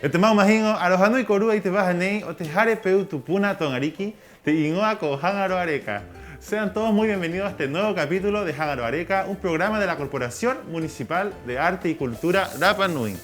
Este mau majingo, arojano y corúa y te vas a nei, o te jare peu tu puna tongariki, te ingoa con Hangaro Areca. Sean todos muy bienvenidos a este nuevo capítulo de Hangaro Areca, un programa de la Corporación Municipal de Arte y Cultura Rapa Nui.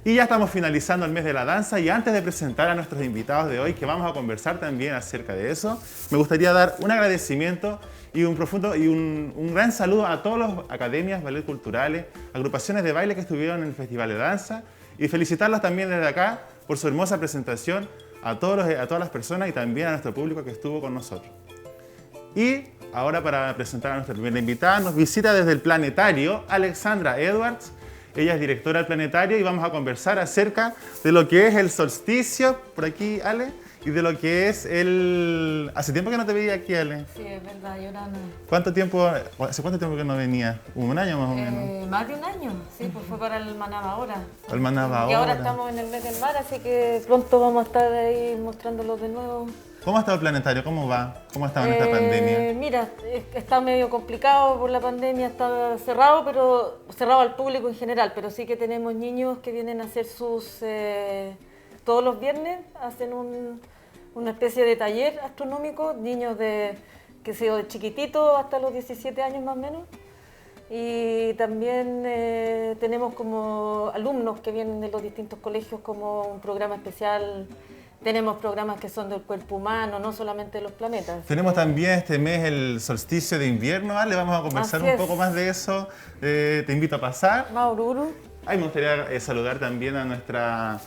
Y ya estamos finalizando el mes de la danza y antes de presentar a nuestros invitados de hoy, que vamos a conversar también acerca de eso, me gustaría dar un agradecimiento y un gran saludo a todas las academias, ballet culturales, agrupaciones de baile que estuvieron en el Festival de Danza y felicitarlos también desde acá por su hermosa presentación a todas las personas y también a nuestro público que estuvo con nosotros. Y ahora para presentar a nuestra primera invitada, nos visita desde el Planetario Alexandra Edwards. Ella es directora del Planetario y vamos a conversar acerca de lo que es el solsticio, por aquí, Ale, y de lo que es el... Hace tiempo que no te veía aquí, Ale. Sí, es verdad, llorando. ¿Hace cuánto tiempo que no venía? ¿Un año más o menos? Más de un año, sí, pues fue para el Manaba ahora. El Manaba Y ahora estamos en el mes del mar, así que pronto vamos a estar ahí mostrándolos de nuevo. ¿Cómo está el Planetario? ¿Cómo va? ¿Cómo está en esta pandemia? Mira, está medio complicado por la pandemia, está cerrado, pero cerrado al público en general, pero sí que tenemos niños que vienen a hacer sus... todos los viernes hacen una especie de taller astronómico, niños de chiquititos hasta los 17 años más o menos. Y también tenemos como alumnos que vienen de los distintos colegios como un programa especial. Tenemos programas que son del cuerpo humano, no solamente de los planetas. Tenemos también este mes el solsticio de invierno, ¿vale? Vamos a conversar un poco más de eso. Te invito a pasar. Maururu. Ay, me gustaría saludar también a nuestra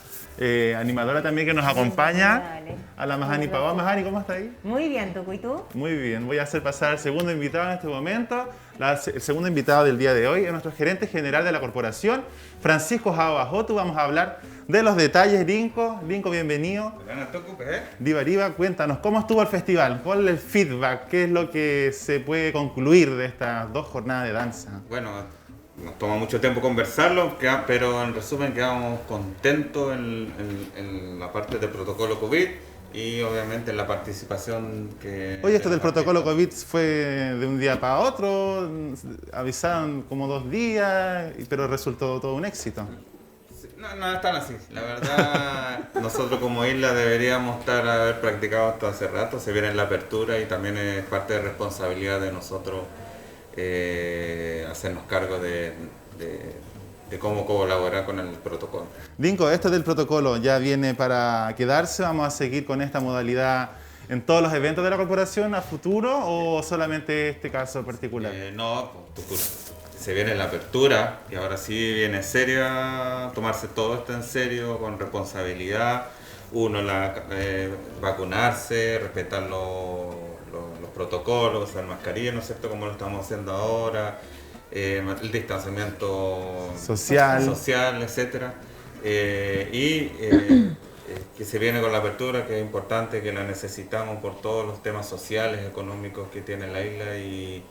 animadora también que nos acompaña, Dale. a la Mahani Pavá. Mahani, ¿cómo está ahí? Muy bien, Tucu, ¿y tú? Muy bien, voy a hacer pasar al segundo invitado en este momento. El segundo invitado del día de hoy es nuestro gerente general de la corporación, Francisco Jabajotu. Vamos a hablar de los detalles. Linko, bienvenido. Diva, cuéntanos, ¿cómo estuvo el festival? ¿Cuál es el feedback? ¿Qué es lo que se puede concluir de estas 2 jornadas de danza? Bueno, nos toma mucho tiempo conversarlo, pero en resumen quedamos contentos en la parte del protocolo COVID y obviamente en la participación que... Oye, esto del protocolo COVID fue de un día para otro, avisaron como 2 días, pero resultó todo un éxito. No es tan así, la verdad nosotros como isla deberíamos haber practicado esto hace rato, se viene la apertura y también es parte de responsabilidad de nosotros hacernos cargo de cómo colaborar con el protocolo. Dinko, esto del protocolo ya viene para quedarse, ¿vamos a seguir con esta modalidad en todos los eventos de la corporación a futuro o solamente este caso particular? No, se viene la apertura y ahora sí viene seria, tomarse todo esto en serio, con responsabilidad, vacunarse, respetar los protocolos, usar mascarilla, ¿no es cierto?, como lo estamos haciendo ahora, el distanciamiento social, etcétera, que se viene con la apertura, que es importante, que la necesitamos por todos los temas sociales, económicos que tiene la isla y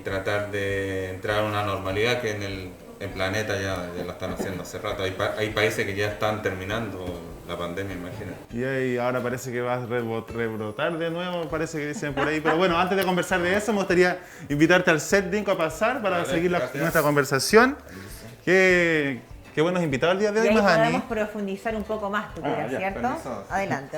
tratar de entrar a una normalidad que en el planeta ya la están haciendo hace rato. Hay países que ya están terminando la pandemia, imagínate. Y ahí ahora parece que va a rebrotar de nuevo, parece que dicen por ahí. Pero bueno, antes de conversar de eso, me gustaría invitarte al set, Dinko, a pasar para seguir nuestra conversación. Qué buenos invitados el día de hoy, y ahí Mahani. podemos profundizar un poco más, Tucu, ¿cierto? permiso. Adelante.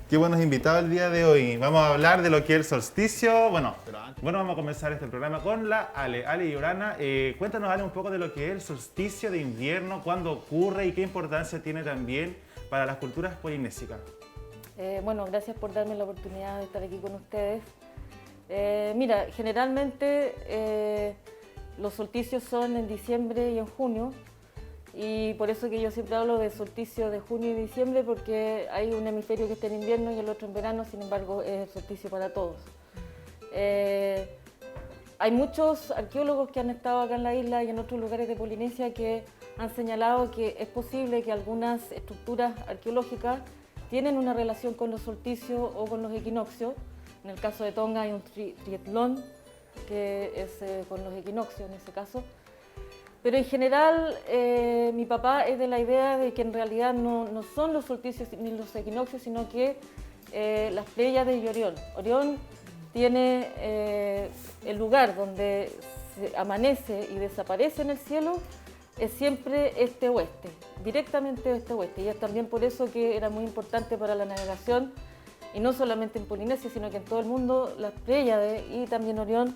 Qué buenos invitados el día de hoy. Vamos a hablar de lo que es el solsticio. Bueno, vamos a comenzar este programa con la Ale y Urana. Cuéntanos, Ale, un poco de lo que es el solsticio de invierno, cuándo ocurre y qué importancia tiene también para las culturas polinésicas. Bueno, gracias por darme la oportunidad de estar aquí con ustedes. Mira, generalmente los solsticios son en diciembre y en junio. Y por eso que yo siempre hablo de solsticio de junio y diciembre, porque hay un hemisferio que está en invierno y el otro en verano, sin embargo es el solsticio para todos. Hay muchos arqueólogos que han estado acá en la isla y en otros lugares de Polinesia que han señalado que es posible que algunas estructuras arqueológicas tienen una relación con los solsticios o con los equinoccios. En el caso de Tonga hay un triatlón que es con los equinoccios en ese caso. Pero en general, mi papá es de la idea de que en realidad no son los solsticios ni los equinoccios, sino que las Pléyades y Orión. Orión tiene el lugar donde se amanece y desaparece en el cielo, es siempre este-oeste, directamente este-oeste. Y es también por eso que era muy importante para la navegación, y no solamente en Polinesia, sino que en todo el mundo, las Pléyades y también Orión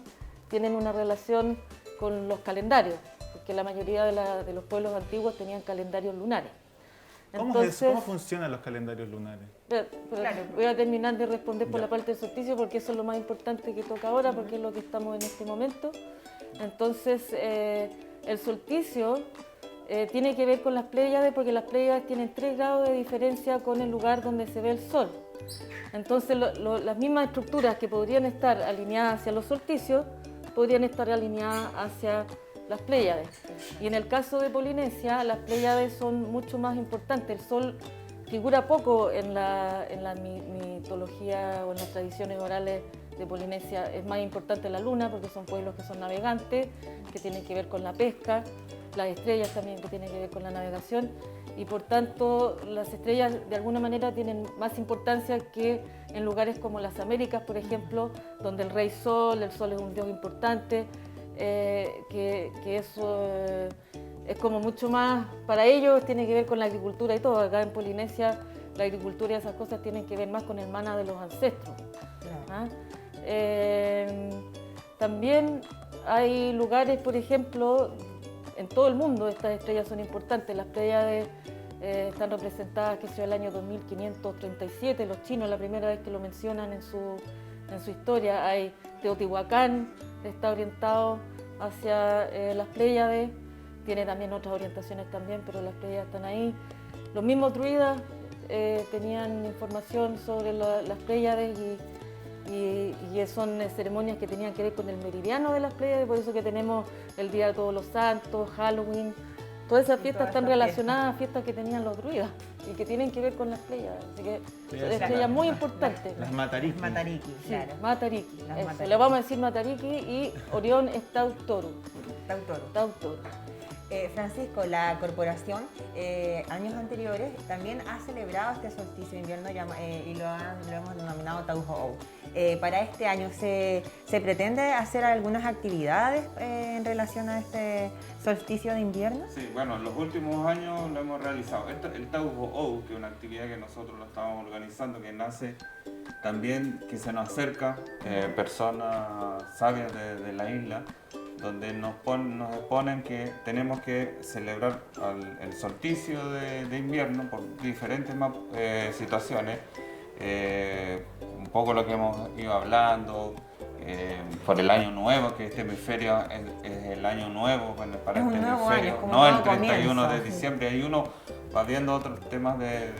tienen una relación con los calendarios, porque la mayoría de los pueblos antiguos tenían calendarios lunares. ¿Cómo es eso? ¿Cómo funcionan los calendarios lunares? Claro. Voy a terminar de responder por la parte del solsticio, porque eso es lo más importante que toca ahora, porque es lo que estamos en este momento. Entonces, el solsticio tiene que ver con las Pléyades, porque las Pléyades tienen 3 grados de diferencia con el lugar donde se ve el sol. Entonces, las mismas estructuras que podrían estar alineadas hacia los solsticios, podrían estar alineadas hacia las Pléyades. Y en el caso de Polinesia, las Pléyades son mucho más importantes. El sol figura poco en la mitología o en las tradiciones orales de Polinesia. Es más importante la luna, porque son pueblos que son navegantes, que tienen que ver con la pesca, las estrellas también, que tienen que ver con la navegación, y por tanto las estrellas de alguna manera tienen más importancia que en lugares como las Américas, por ejemplo, donde el rey sol, el sol es un dios importante, que eso es como mucho más, para ellos tiene que ver con la agricultura y todo. Acá en Polinesia la agricultura y esas cosas tienen que ver más con el mana de los ancestros. ¿Ah? También hay lugares, por ejemplo, en todo el mundo estas estrellas son importantes. Las Pléyades están representadas, que sea el año 2537, los chinos la primera vez que lo mencionan en su historia. Hay Teotihuacán, está orientado hacia las Pléyades, tiene también otras orientaciones también, pero las Pléyades están ahí. Los mismos druidas tenían información sobre las Pléyades y son ceremonias que tenían que ver con el meridiano de las Pléyades, por eso que tenemos el Día de Todos los Santos, Halloween. Todas esas fiestas están relacionadas a fiestas que tenían los druidas y que tienen que ver con las Pléyades. Así que son estrellas muy importantes. Las Matariki. Matariki, Sí, claro. Matariki. Las Eso, Matariki. le vamos a decir Matariki, y Orión es Tautoro. Tautoro. Francisco, la corporación años anteriores también ha celebrado este solsticio de invierno y lo hemos denominado Tauho'ou. Para este año, ¿se pretende hacer algunas actividades en relación a este solsticio de invierno? Sí, bueno, en los últimos años lo hemos realizado. El Tauho'ou, que es una actividad que nosotros lo estamos organizando, que nace también, que se nos acerca personas sabias de la isla, donde nos exponen que tenemos que celebrar el solsticio de invierno por diferentes situaciones, un poco lo que hemos ido hablando, por el año nuevo, que este hemisferio es el año nuevo para Es este un nuevo hemisferio, año, como no un el nuevo 31 comienzo, de diciembre. Ahí uno va viendo otros temas del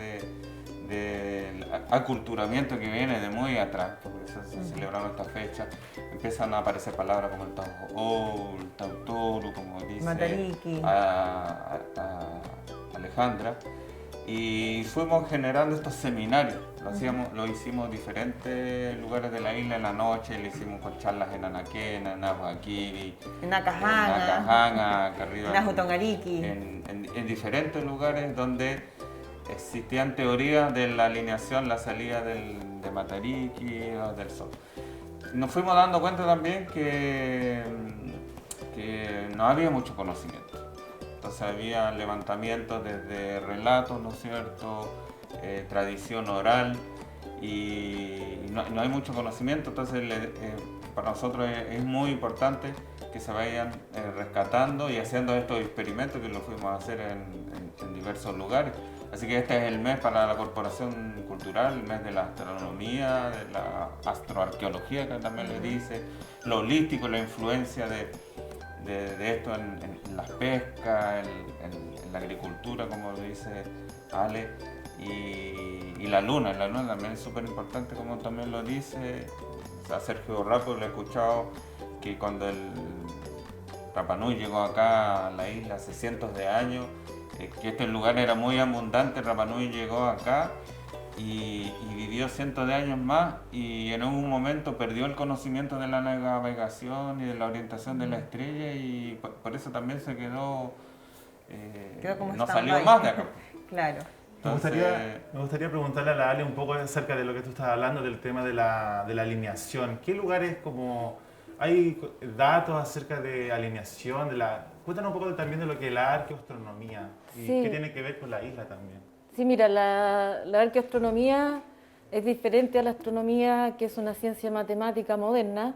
aculturamiento que viene de muy atrás, porque se celebraron esta fecha. Empiezan a aparecer palabras como el Tauho'ou, el Tautoro, como dice Matariki. Alejandra, y fuimos generando estos seminarios. Lo hicimos en diferentes lugares de la isla en la noche, lo hicimos con charlas en Anaquena, en Aguaquiri, En Nakajanga, acá arriba, en Ajutongariki. en diferentes lugares donde existían teorías de la alineación, la salida de Matariki o del Sol. Nos fuimos dando cuenta también que no había mucho conocimiento. Entonces había levantamientos desde relatos, ¿no es cierto?, tradición oral, y no hay mucho conocimiento. Entonces para nosotros es muy importante que se vayan rescatando y haciendo estos experimentos, que lo fuimos a hacer en diversos lugares. Así que este es el mes para la Corporación Cultural, el mes de la astronomía, de la astroarqueología, que también le dice, lo holístico, la influencia de esto en las pescas, en la agricultura, como dice Ale, y la luna también es súper importante, como también lo dice. A Sergio Rapo lo he escuchado, que cuando el Rapa Nui llegó acá a la isla hace cientos de años, que este lugar era muy abundante, Rapa Nui llegó acá y vivió cientos de años más, y en un momento perdió el conocimiento de la navegación y de la orientación de la estrella, y por eso también se quedó como no stand-by. salió más de acá. Claro. Me gustaría preguntarle a la Ale un poco acerca de lo que tú estás hablando, del tema de la alineación. ¿Qué lugares como hay datos acerca de alineación, cuéntanos un poco también de lo que es la arqueoastronomía y Sí. qué tiene que ver con la isla también. Sí, mira, la arqueoastronomía es diferente a la astronomía, que es una ciencia matemática moderna.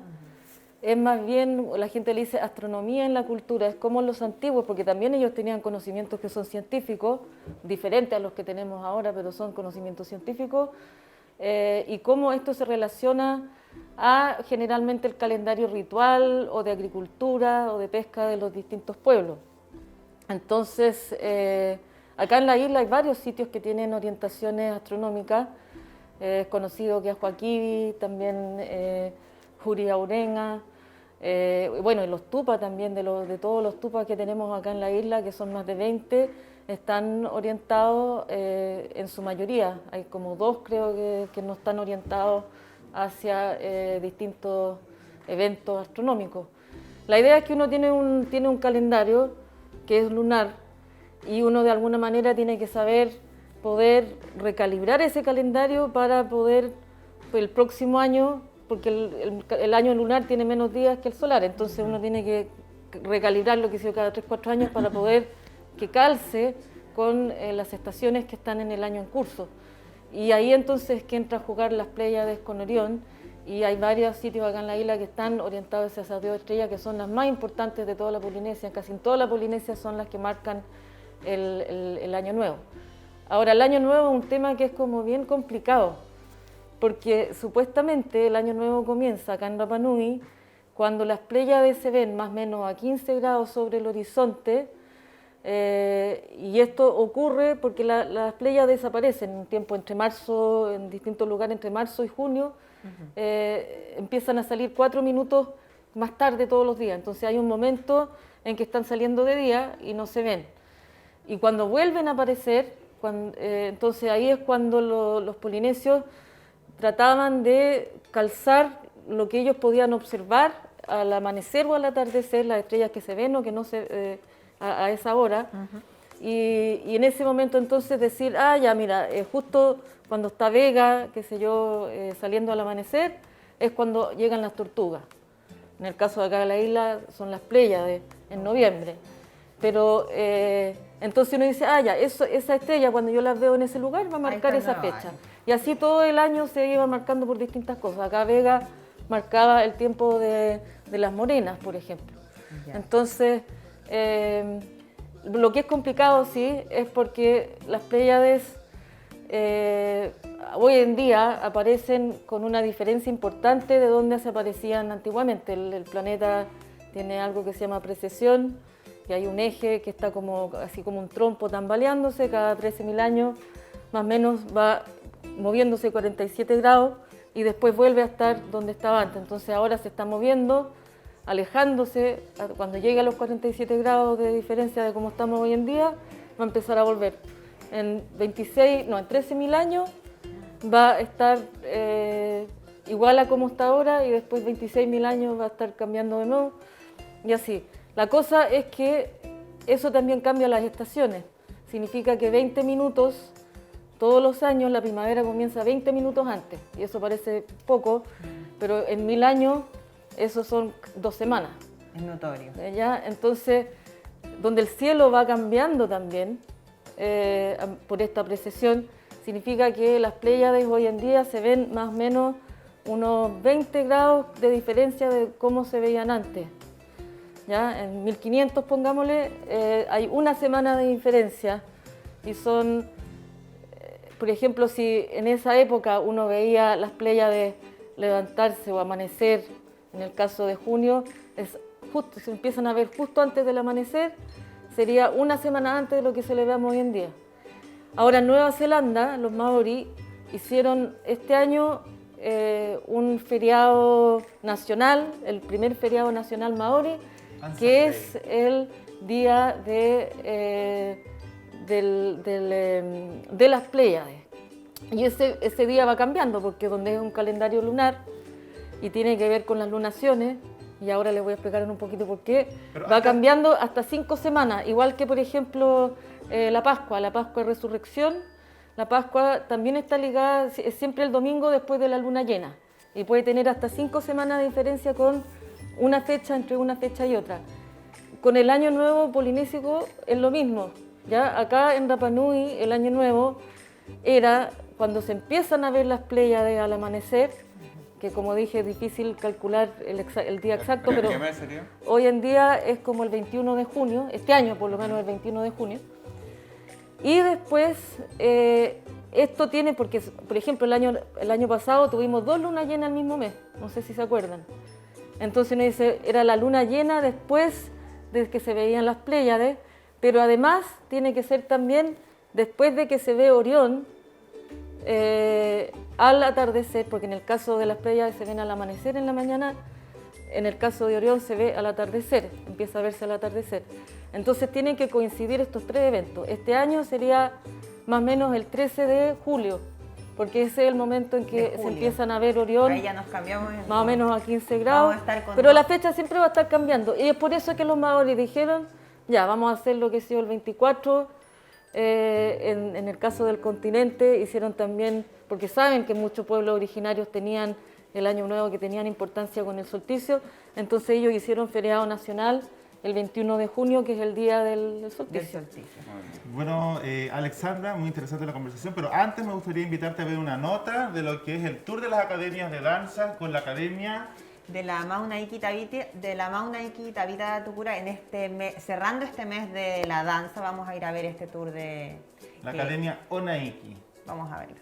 Es más bien, la gente le dice astronomía en la cultura, es como los antiguos, porque también ellos tenían conocimientos que son científicos, diferentes a los que tenemos ahora, pero son conocimientos científicos, y cómo esto se relaciona a generalmente el calendario ritual o de agricultura o de pesca de los distintos pueblos. Entonces, acá en la isla hay varios sitios que tienen orientaciones astronómicas. Es conocido que Ajuaquivi, también Juriaurenga, bueno, y los tupas también, de todos los tupas que tenemos acá en la isla, que son más de 20, están orientados en su mayoría. Hay como 2, creo, que no están orientados hacia distintos eventos astronómicos. La idea es que uno tiene un calendario que es lunar y uno de alguna manera tiene que saber poder recalibrar ese calendario para poder el próximo año, porque el año lunar tiene menos días que el solar, entonces uno tiene que recalibrarlo cada 3-4 años para poder que calce con las estaciones que están en el año en curso. Y ahí entonces que entra a jugar las Pléyades con Orión, y hay varios sitios acá en la isla que están orientados hacia esas 2 estrellas que son las más importantes de toda la Polinesia. Casi en toda la Polinesia son las que marcan el año nuevo. Ahora, el año nuevo es un tema que es como bien complicado, porque supuestamente el año nuevo comienza acá en Rapa Nui cuando las Pléyades se ven más o menos a 15 grados sobre el horizonte, y esto ocurre porque las Pléyades desaparecen en un tiempo entre marzo, en distintos lugares entre marzo y junio, empiezan a salir 4 minutos más tarde todos los días, entonces hay un momento en que están saliendo de día y no se ven. Y cuando vuelven a aparecer, entonces ahí es cuando los polinesios trataban de calzar lo que ellos podían observar al amanecer o al atardecer, las estrellas que se ven o que no se a esa hora, y en ese momento entonces decir, ya mira, justo cuando está Vega, qué sé yo, saliendo al amanecer, es cuando llegan las tortugas. En el caso de acá de la isla son las Pléyades en noviembre. Pero entonces uno dice, ya, esa estrella cuando yo las veo en ese lugar va a marcar esa fecha. Y así todo el año se iba marcando por distintas cosas. Acá Vega marcaba el tiempo de las morenas, por ejemplo. Ya. Entonces, lo que es complicado, sí, es porque las Pléyades hoy en día aparecen con una diferencia importante de donde se aparecían antiguamente. El planeta tiene algo que se llama precesión, que hay un eje que está así como un trompo tambaleándose, cada 13.000 años más o menos va moviéndose 47 grados y después vuelve a estar donde estaba antes. Entonces ahora se está moviendo, alejándose, cuando llegue a los 47 grados de diferencia de cómo estamos hoy en día, va a empezar a volver. En 13.000 años va a estar igual a como está ahora y después 26.000 años va a estar cambiando de nuevo y así. La cosa es que eso también cambia las estaciones. Significa que 20 minutos, todos los años la primavera comienza 20 minutos antes. Y eso parece poco, pero en 1000 años eso son 2 semanas. Es notorio. ¿Ya? Entonces, donde el cielo va cambiando también por esta precesión, significa que las Pléyades hoy en día se ven más o menos unos 20 grados de diferencia de cómo se veían antes. ¿Ya? En 1500, pongámosle, hay 1 semana de diferencia y son, por ejemplo, si en esa época uno veía las Pléyades levantarse o amanecer, en el caso de junio, se empiezan a ver justo antes del amanecer, sería 1 semana antes de lo que celebramos hoy en día. Ahora en Nueva Zelanda, los maorí hicieron este año un feriado nacional, el primer feriado nacional maorí, que es el día de las Pléyades. Y ese día va cambiando porque donde es un calendario lunar y tiene que ver con las lunaciones, y ahora les voy a explicar un poquito por qué, va cambiando hasta 5 semanas, igual que por ejemplo la Pascua de Resurrección. La Pascua también está ligada, es siempre el domingo después de la luna llena y puede tener hasta 5 semanas de diferencia con una fecha entre una fecha y otra. Con el Año Nuevo polinésico es lo mismo. ¿Ya? Acá en Rapa Nui el Año Nuevo era cuando se empiezan a ver las Pléyades al amanecer, que como dije es difícil calcular el día exacto, pero ¿Qué mes sería? hoy en día es como el 21 de junio, este año por lo menos el 21 de junio. Y después, esto tiene, porque por ejemplo el año pasado tuvimos 2 lunas llenas el mismo mes, no sé si se acuerdan. Entonces uno dice, era la luna llena después de que se veían las Pléyades, pero además tiene que ser también después de que se ve Orión, al atardecer, porque en el caso de las Pléyades se ven al amanecer en la mañana, en el caso de Orión se ve al atardecer, empieza a verse al atardecer. Entonces tienen que coincidir estos 3 eventos. Este año sería más o menos el 13 de julio, porque ese es el momento en que se empiezan a ver Orión. Ahí ya nos cambiamos. Más o menos a 15 grados, pero 2. la fecha siempre va a estar cambiando. Y es por eso que los maoris dijeron, ya, vamos a hacer lo que ha sido el 24. En el caso del continente hicieron también, porque saben que muchos pueblos originarios tenían el Año Nuevo, que tenían importancia con el solsticio, entonces ellos hicieron feriado nacional el 21 de junio, que es el día del solsticio. Bueno, Alexandra, muy interesante la conversación, pero antes me gustaría invitarte a ver una nota de lo que es el tour de las academias de danza con la academia de la Mauna Iki Tabita Tucura, en este mes, cerrando este mes de la danza, vamos a ir a ver este tour de la academia Onaiki. Vamos a verlo.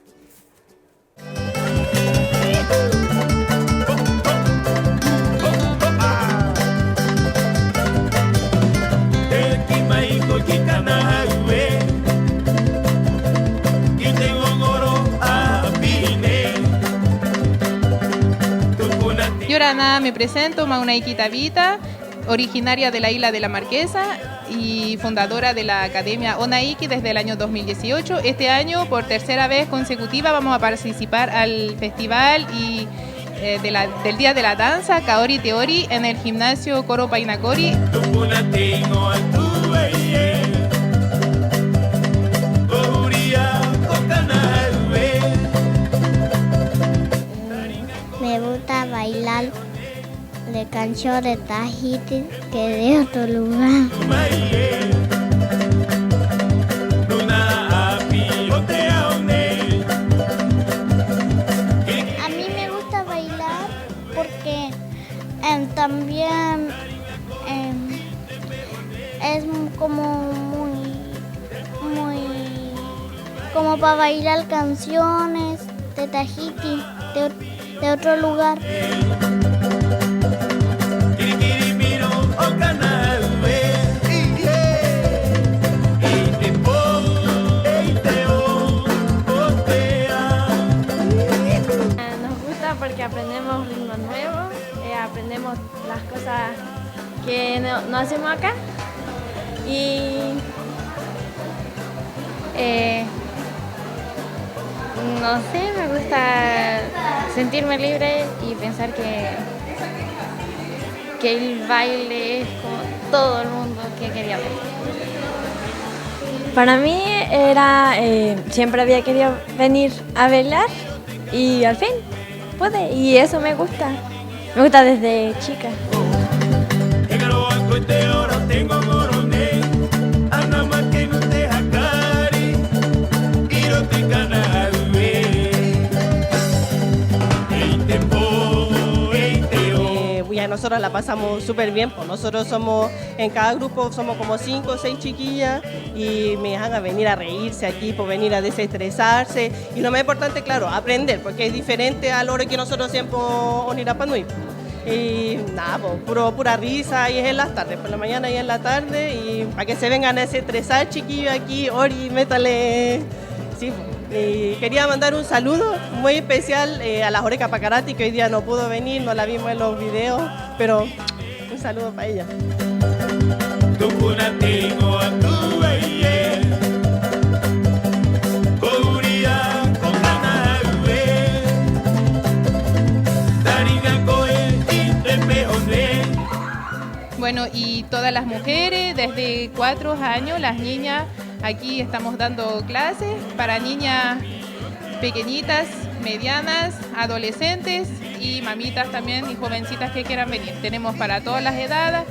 Yorana, me presento, Mauna Iki Tabita, originaria de la isla de la Marquesa y fundadora de la Academia Onaiki desde el año 2018. Este año, por tercera vez consecutiva, vamos a participar al festival y del Día de la Danza, Kaori Teori, en el gimnasio Coro Painacori. Me gusta bailar de canción de Tahiti que de otro lugar. A mí me gusta bailar porque también es como como para bailar canciones de Tahiti, de otro lugar. Nos gusta porque aprendemos ritmos nuevos, aprendemos las cosas que no hacemos acá y no sé, me gusta sentirme libre y pensar que el baile es como todo el mundo que quería ver. Para mí era, siempre había querido venir a bailar y al fin pude y eso me gusta desde chica. Nosotros la pasamos súper bien, pues nosotros somos, en cada grupo somos como 5 o 6 chiquillas y me dejan a venir a reírse aquí, por venir a desestresarse y lo más importante, claro, aprender, porque es diferente a lo que nosotros siempre en Rapa Nui. Y nada, pues pura risa y es en las tardes, por la mañana y en la tarde y para que se vengan a desestresar chiquillos aquí, Ori, métale, sí. Y quería mandar un saludo muy especial a la Joreca Pacarati, que hoy día no pudo venir, no la vimos en los videos, pero un saludo para ella. Bueno, y todas las mujeres, desde 4 años, las niñas, aquí estamos dando clases para niñas pequeñitas, medianas, adolescentes y mamitas también y jovencitas que quieran venir. Tenemos para todas las edades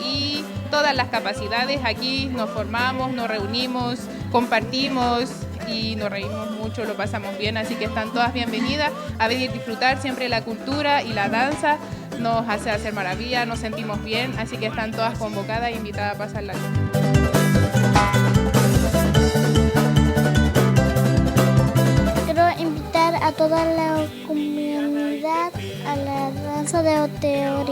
y todas las capacidades. Aquí nos formamos, nos reunimos, compartimos y nos reímos mucho, lo pasamos bien, así que están todas bienvenidas a venir a disfrutar. Siempre la cultura y la danza nos hace hacer maravilla, nos sentimos bien, así que están todas convocadas e invitadas a pasarla bien. Quiero invitar a toda la comunidad a la danza de Oteori.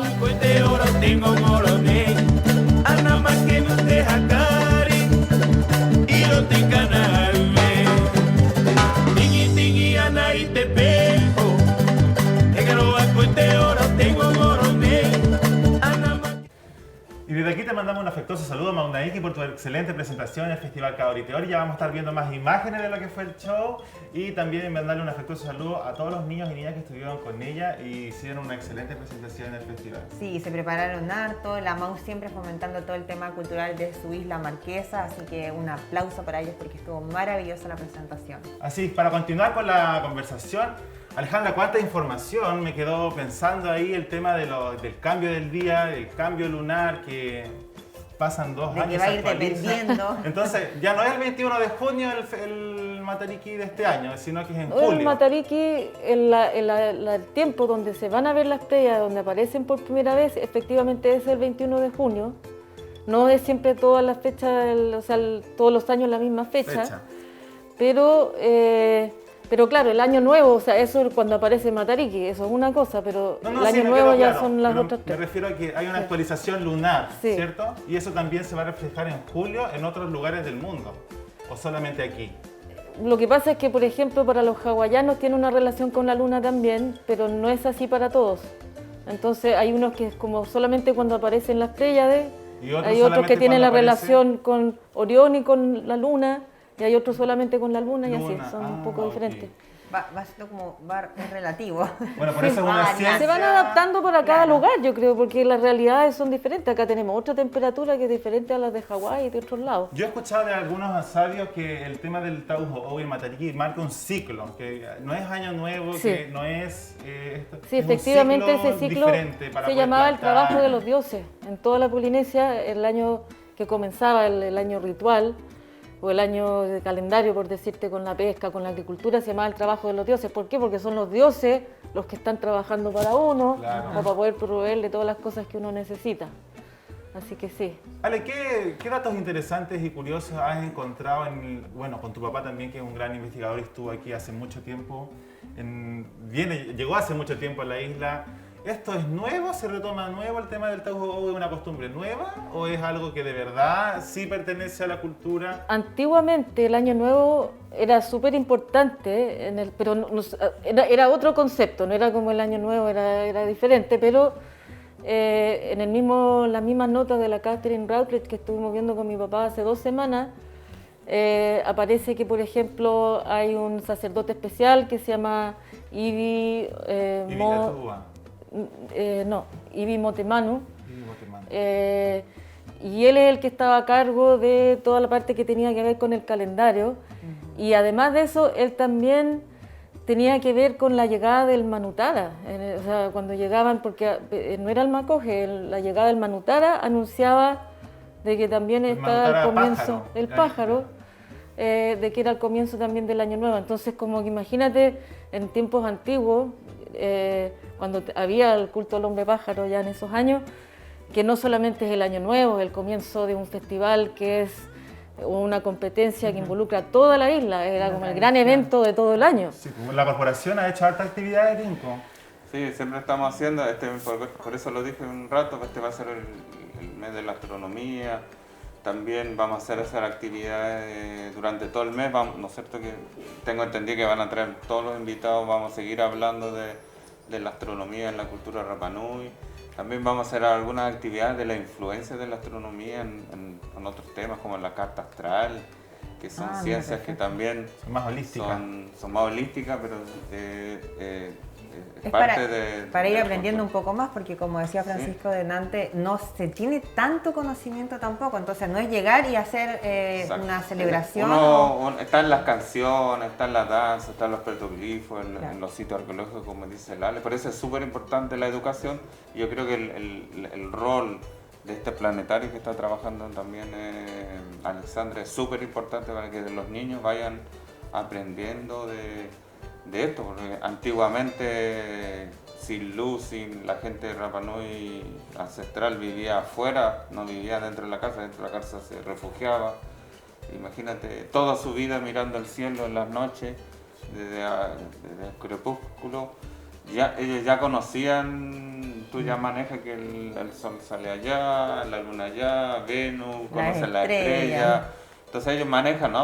Y desde aquí te mandamos un afectuoso saludo, Maunaiki, por tu excelente presentación en el Festival Kaoriteori. Ya vamos a estar viendo más imágenes de lo que fue el show y también mandarle un afectuoso saludo a todos los niños y niñas que estuvieron con ella y hicieron una excelente presentación en el festival. Sí, se prepararon harto, la MAU siempre fomentando todo el tema cultural de su isla Marquesa, así que un aplauso para ellos porque estuvo maravillosa la presentación. Así, para continuar con la conversación, Alejandra, cuánta información me quedó pensando ahí el tema del cambio del día, del cambio lunar, que pasan 2 años. Que va a ir dependiendo. Entonces, ya no es el 21 de junio el Matariki de este año, sino que es en julio. El Matariki, el tiempo donde se van a ver las estrellas, donde aparecen por primera vez, efectivamente es el 21 de junio. No es siempre todas las fechas, todos los años la misma fecha. Pero claro, el año nuevo, o sea, eso es cuando aparece Matariki, eso es una cosa, pero el año nuevo ya son las otras tres. Me refiero a que hay una actualización lunar, ¿cierto? Y eso también se va a reflejar en julio en otros lugares del mundo, o solamente aquí. Lo que pasa es que, por ejemplo, para los hawaianos tiene una relación con la luna también, pero no es así para todos. Entonces hay unos que es como solamente cuando aparecen las Pléyades, hay otros que tienen la relación con Orión y con la luna, y hay otros solamente con la luna y así, son un poco diferentes. Va siendo como es relativo. Bueno, por eso es una ciencia. Se van adaptando para cada lugar, yo creo, porque las realidades son diferentes. Acá tenemos otra temperatura que es diferente a las de Hawái y de otros lados. Yo he escuchado de algunos sabios que el tema del Tauho'ou y el Matariki marca un ciclo, que no es año nuevo, que no es... sí, efectivamente ese ciclo se llamaba el trabajo de los dioses. En toda la Polinesia, el año que comenzaba, el año ritual, o el año de calendario, por decirte, con la pesca, con la agricultura, se llamaba el trabajo de los dioses. ¿Por qué? Porque son los dioses los que están trabajando para uno, o para poder proveerle todas las cosas que uno necesita. Así que sí. Ale, ¿qué datos interesantes y curiosos has encontrado con tu papá también, que es un gran investigador y estuvo aquí hace mucho tiempo, llegó hace mucho tiempo a la isla? ¿Esto es nuevo? ¿Se retoma nuevo el tema del Tauho'ou? ¿Es una costumbre nueva o es algo que de verdad sí pertenece a la cultura? Antiguamente el Año Nuevo era súper importante, pero era otro concepto, no era como el Año Nuevo, era diferente, pero en las mismas notas de la Catherine Routledge que estuvimos viendo con mi papá hace 2 semanas, aparece que, por ejemplo, hay un sacerdote especial que se llama Ibi Motemanu, y él es el que estaba a cargo de toda la parte que tenía que ver con el calendario, y además de eso, él también tenía que ver con la llegada del Manutara, o sea, cuando llegaban, porque no era el Macoge, la llegada del Manutara anunciaba de que también estaba el comienzo del pájaro, de que era el comienzo también del Año Nuevo. Entonces, como que imagínate, en tiempos antiguos, cuando había el culto al hombre pájaro ya en esos años, que no solamente es el Año Nuevo, es el comienzo de un festival que es una competencia que involucra a toda la isla, era como el gran evento de todo el año. Sí, la corporación ha hecho harta actividad de Tinco. Sí, siempre estamos haciendo, por eso lo dije un rato, este va a ser el mes de la astronomía. También vamos a hacer actividades durante todo el mes, ¿no es cierto? Que tengo entendido que van a traer todos los invitados, vamos a seguir hablando de la astronomía en la cultura Rapa Nui. También vamos a hacer algunas actividades de la influencia de la astronomía en otros temas, como la carta astral, que son ciencias que también son más holísticas. Son más holísticas, pero Es parte de... para ir de aprendiendo un poco más, porque como decía Francisco delante, no se tiene tanto conocimiento tampoco, entonces no es llegar y hacer una celebración. Están las canciones, están las danzas, están los petroglifos, en los sitios arqueológicos, como dice Lale. Por eso es súper importante la educación. Yo creo que el rol de este planetario que está trabajando también Alexandra es súper importante para que los niños vayan aprendiendo de esto, porque antiguamente sin luz, sin la gente de Rapa Nui ancestral vivía afuera, no vivía dentro de la casa se refugiaba. Imagínate, toda su vida mirando el cielo en las noches, desde el crepúsculo, ellos ya conocían, tú ya manejas que el sol sale allá, la luna allá, Venus, conocen la estrella. Entonces ellos manejan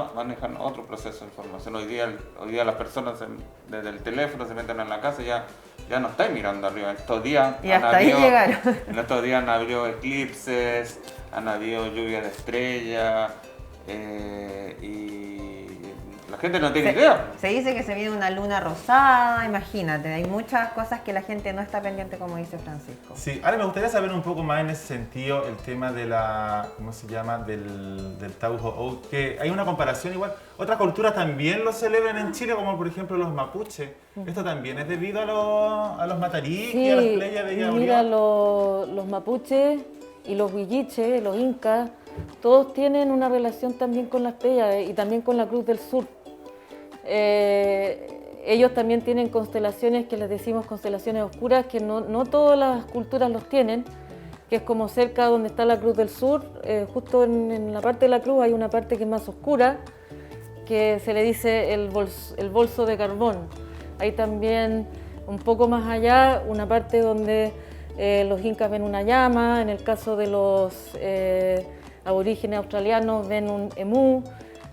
otro proceso de información. Hoy día las personas desde el teléfono se meten en la casa y ya no están mirando arriba. Estos días y hasta ahí llegaron. En estos días han habido eclipses, han habido lluvia de estrellas y la gente no tiene idea. Se dice que se viene una luna rosada, imagínate, hay muchas cosas que la gente no está pendiente, como dice Francisco. Sí, ahora me gustaría saber un poco más en ese sentido el tema de ¿cómo se llama? Del Taujo'ou, que hay una comparación igual. Otras culturas también lo celebran en Chile, como por ejemplo los mapuches. ¿Esto también es debido a los matariques y a las playas de Yaurión? Mira, los mapuches y los huilliches, los incas, todos tienen una relación también con las playas y también con la Cruz del Sur. Ellos también tienen constelaciones que les decimos constelaciones oscuras, que no todas las culturas los tienen, que es como cerca donde está la Cruz del Sur, justo en la parte de la cruz hay una parte que es más oscura, que se le dice el bolso de carbón. Hay también un poco más allá una parte donde los incas ven una llama, en el caso de los aborígenes australianos ven un emú.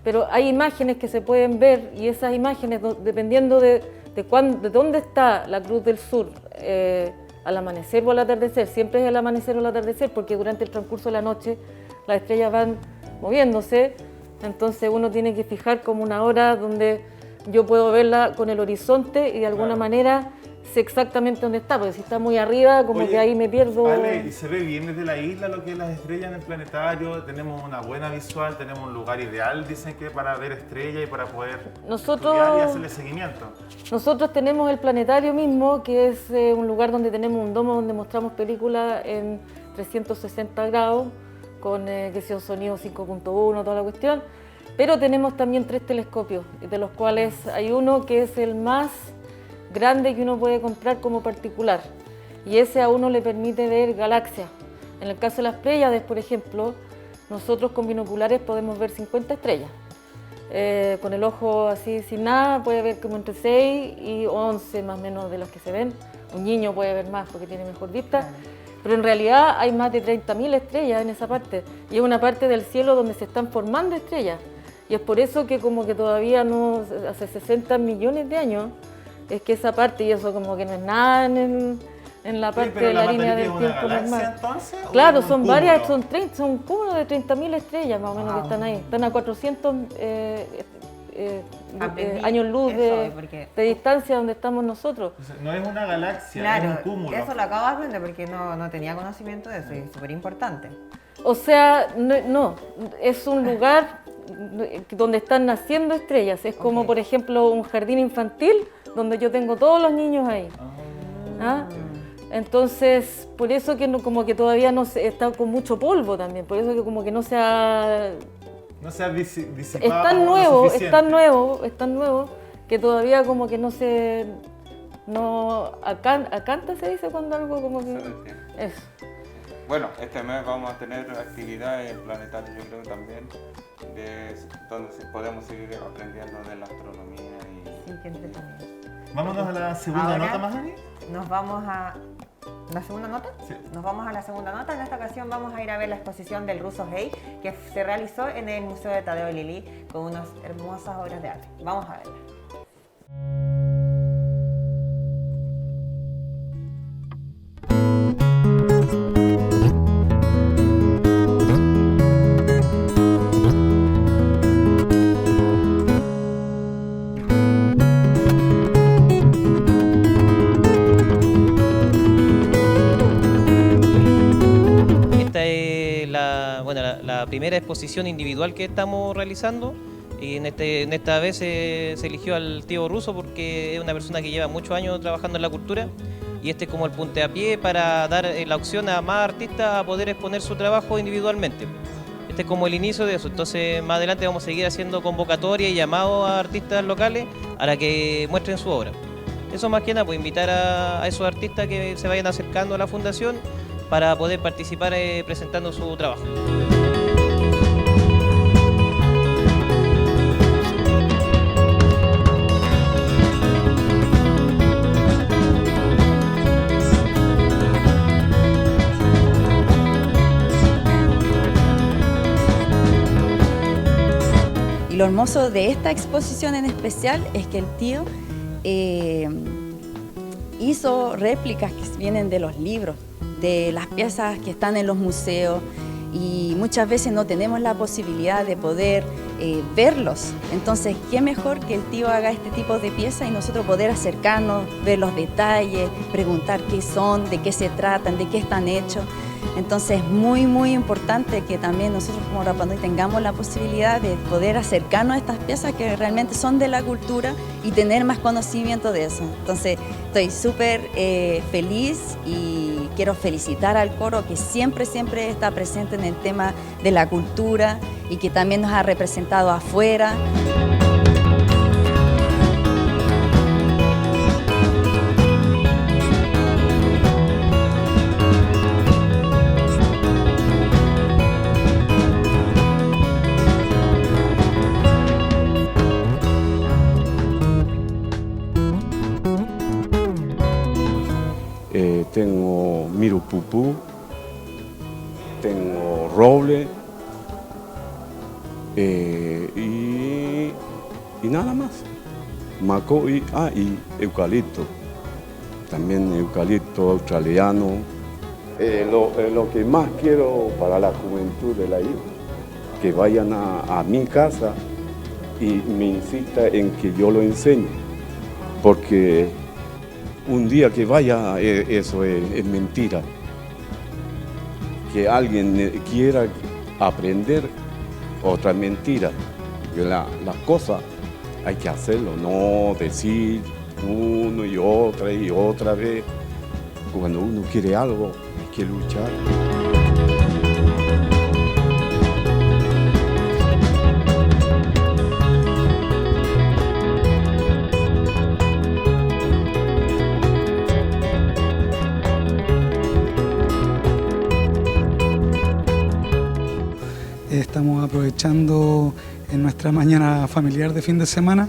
Pero hay imágenes que se pueden ver y esas imágenes, dependiendo de dónde está la Cruz del Sur, al amanecer o al atardecer, siempre es el amanecer o el atardecer, porque durante el transcurso de la noche las estrellas van moviéndose, entonces uno tiene que fijar como una hora donde yo puedo verla con el horizonte y de alguna manera sé exactamente dónde está, porque si está muy arriba, como que ahí me pierdo. Ale, ¿y se ve bien desde la isla lo que es las estrellas en el planetario? Tenemos una buena visual, tenemos un lugar ideal, dicen que para ver estrellas y para poder estudiar y hacerle seguimiento. Nosotros tenemos el planetario mismo, que es un lugar donde tenemos un domo donde mostramos películas en 360 grados, con sonido 5.1, toda la cuestión. Pero tenemos también 3 telescopios, de los cuales hay uno que es el más grande que uno puede comprar como particular, y ese a uno le permite ver galaxias. En el caso de las Pléyades, por ejemplo, nosotros con binoculares podemos ver 50 estrellas. Con el ojo así sin nada puede ver como entre 6 y 11 más o menos de las que se ven. Un niño puede ver más porque tiene mejor vista, pero en realidad hay más de 30.000 estrellas en esa parte, y es una parte del cielo donde se están formando estrellas, y es por eso que como que todavía no, hace 60 millones de años, es que esa parte, y eso como que no es nada en la parte de la línea del tiempo normal. Entonces, claro, son varias, son un cúmulo de 30.000 estrellas más o menos que están ahí. Están a 400 años luz de distancia donde estamos nosotros. O sea, no es una galaxia, claro, es un cúmulo. Eso lo acabo de aprender porque no tenía conocimiento de eso y es súper importante. O sea, no, es un lugar donde están naciendo estrellas. Es como, por ejemplo, un jardín infantil donde yo tengo todos los niños ahí. ¿Ah? Entonces, por eso que como que todavía no se, está con mucho polvo también, por eso que como que no se ha... No se ha disipado. Es tan nuevo que todavía como que no se... acanta se dice cuando algo como que... Eso. Bueno, este mes vamos a tener actividades planetarias, yo creo también, donde podemos seguir aprendiendo de la astronomía y... Sí, qué entretenido. Vámonos a la segunda nota, más Dani. Nos vamos a... ¿La segunda nota? Sí. Nos vamos a la segunda nota. En esta ocasión vamos a ir a ver la exposición del ruso Hey, que se realizó en el Museo de Tadeo Lili con unas hermosas obras de arte. Vamos a verla. la primera exposición individual que estamos realizando. Y en esta vez se eligió al tío Russo porque es una persona que lleva muchos años trabajando en la cultura y este es como el puntapié para dar la opción a más artistas a poder exponer su trabajo individualmente. Este es como el inicio de eso, entonces más adelante vamos a seguir haciendo convocatorias y llamados a artistas locales para que muestren su obra. Eso más que nada, pues invitar a esos artistas que se vayan acercando a la fundación para poder participar presentando su trabajo. Y lo hermoso de esta exposición en especial es que el tío hizo réplicas que vienen de los libros, de las piezas que están en los museos y muchas veces no tenemos la posibilidad de poder verlos. Entonces, ¿qué mejor que el tío haga este tipo de piezas y nosotros poder acercarnos, ver los detalles, preguntar qué son, de qué se tratan, de qué están hechos? Entonces es muy importante que también nosotros como Rapa Nui tengamos la posibilidad de poder acercarnos a estas piezas que realmente son de la cultura y tener más conocimiento de eso. Entonces estoy súper feliz y quiero felicitar al coro que siempre está presente en el tema de la cultura y que también nos ha representado afuera. Tengo Mirupupu, tengo roble y nada más. Maco y eucalipto. También eucalipto australiano. Lo que más quiero para la juventud de la isla, que vayan a mi casa y me insista en que yo lo enseñe, porque un día que vaya, eso es mentira. Que alguien quiera aprender, otra mentira. Las cosas hay que hacerlo, no decir uno y otra vez. Cuando uno quiere algo, hay que luchar. Estamos aprovechando en nuestra mañana familiar de fin de semana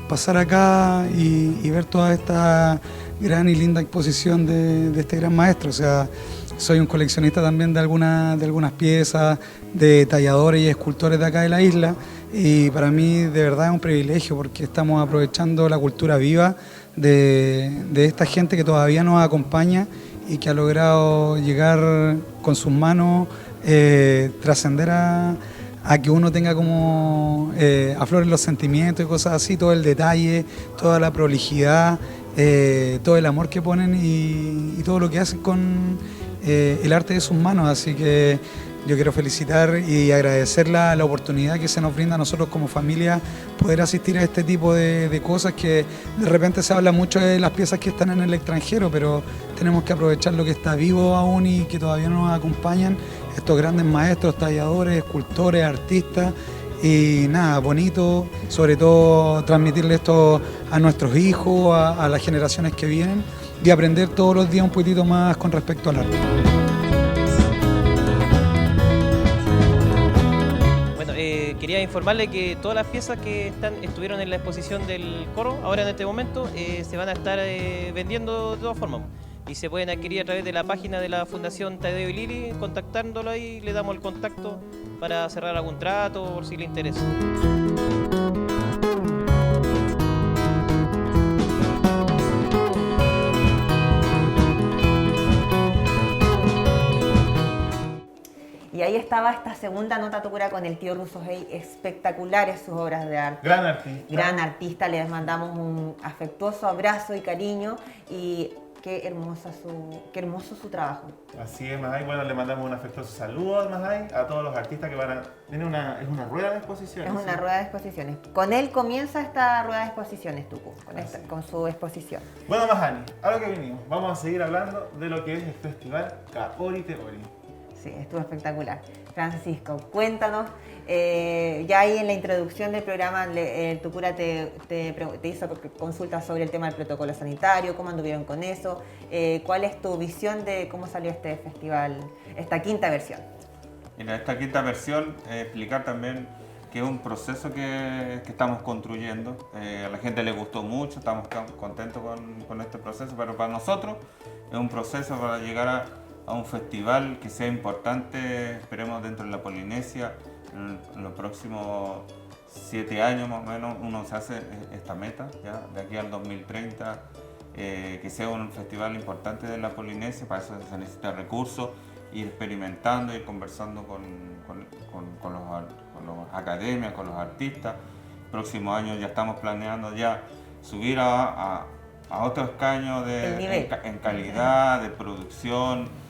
pasar acá y ver toda esta gran y linda exposición de este gran maestro. O sea, soy un coleccionista también de algunas piezas, de talladores y escultores de acá de la isla y para mí de verdad es un privilegio porque estamos aprovechando la cultura viva de esta gente que todavía nos acompaña y que ha logrado llegar con sus manos trascender a que uno tenga como afloren los sentimientos y cosas así, todo el detalle, toda la prolijidad, todo el amor que ponen y todo lo que hacen con el arte de sus manos. Así que yo quiero felicitar y agradecer la oportunidad que se nos brinda a nosotros como familia poder asistir a este tipo de cosas que de repente se habla mucho de las piezas que están en el extranjero, pero tenemos que aprovechar lo que está vivo aún y que todavía nos acompañan, estos grandes maestros, talladores, escultores, artistas y nada, bonito, sobre todo transmitirle esto a nuestros hijos, a las generaciones que vienen y aprender todos los días un poquitito más con respecto al arte. Quería informarle que todas las piezas que estuvieron en la exposición del coro, ahora en este momento, se van a estar vendiendo de todas formas. Y se pueden adquirir a través de la página de la Fundación Tadeo y Lili, contactándolo ahí, le damos el contacto para cerrar algún trato por si le interesa. Y ahí estaba esta segunda nota tocura con el tío Russo Hey, espectaculares sus obras de arte. Gran artista. Gran artista, les mandamos un afectuoso abrazo y cariño y qué hermoso su trabajo. Así es, Mahay. Bueno, le mandamos un afectuoso saludo, Mahay, a todos los artistas que van a... Es una rueda de exposiciones. Es una rueda de exposiciones. Con él comienza esta rueda de exposiciones, Tucu, con su exposición. Bueno, Mahani, a lo que vinimos. Vamos a seguir hablando de lo que es el festival Kaori Te Ori. Sí, estuvo espectacular. Francisco, cuéntanos, ya ahí en la introducción del programa, Tucura te hizo consultas sobre el tema del protocolo sanitario, cómo anduvieron con eso, cuál es tu visión de cómo salió este festival, esta quinta versión. Mira, esta quinta versión, explicar también que es un proceso que estamos construyendo. A la gente le gustó mucho, estamos contentos con este proceso, pero para nosotros es un proceso para llegar a un festival que sea importante, esperemos dentro de la Polinesia, en los próximos 7 años más o menos uno se hace esta meta, ya, de aquí al 2030, que sea un festival importante de la Polinesia. Para eso se necesitan recursos, ir experimentando, ir conversando con las academias, con los artistas. Próximo año ya estamos planeando ya subir a otro escaño en calidad, de producción.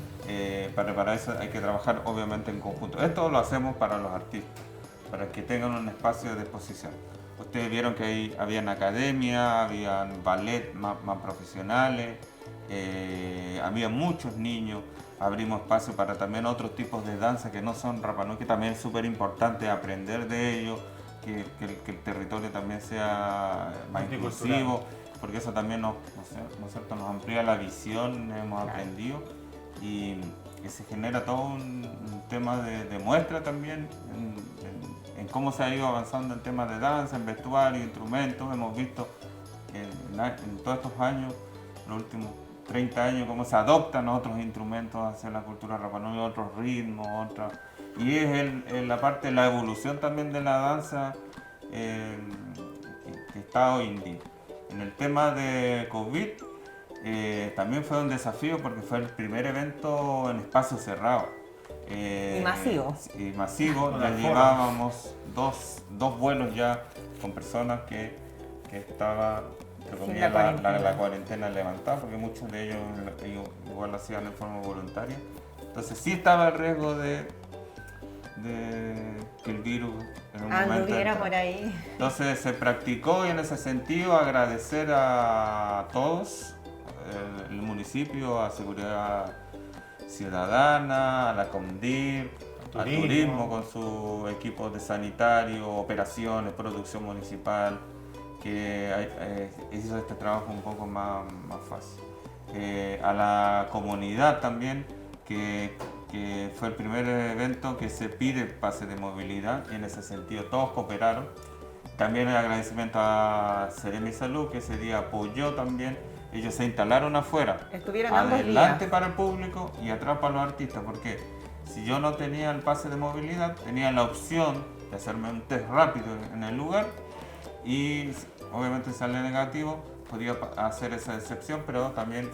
Para eso hay que trabajar obviamente en conjunto. Esto lo hacemos para los artistas, para que tengan un espacio de exposición. Ustedes vieron que ahí habían academia, habían ballet más profesionales, había muchos niños. Abrimos espacio para también otros tipos de danza que no son Rapa Nui, que también es súper importante aprender de ellos, que el territorio también sea más inclusivo, porque eso también nos amplía la visión, hemos aprendido. Y que se genera todo un tema de muestra también en cómo se ha ido avanzando en temas de danza, en vestuario, instrumentos. Hemos visto en todos estos años, los últimos 30 años, cómo se adoptan otros instrumentos hacia la cultura Rapa Nui, otros ritmos, y es la parte de la evolución también de la danza que está hoy en día. En el tema de COVID, también fue un desafío porque fue el primer evento en espacio cerrado. Y masivo. Y masivo, ya llevábamos dos vuelos ya con personas que estaba, entre comillas, la cuarentena levantada, porque muchos de ellos igual lo hacían en forma voluntaria. Entonces sí estaba el riesgo de que el virus en un momento anduviera por ahí. Entonces se practicó, y en ese sentido agradecer a todos, el municipio, a Seguridad Ciudadana, a la CONDIR, al turismo con su equipo de sanitario, operaciones, producción municipal, que hizo este trabajo un poco más fácil. A la comunidad también, que fue el primer evento que se pide pase de movilidad, y en ese sentido todos cooperaron. También el agradecimiento a Seremi Salud, que ese día apoyó también. Ellos se instalaron afuera, estuvieron adelante para el público y atrás para los artistas, porque si yo no tenía el pase de movilidad, tenía la opción de hacerme un test rápido en el lugar, y obviamente si sale negativo, podía hacer esa excepción, pero también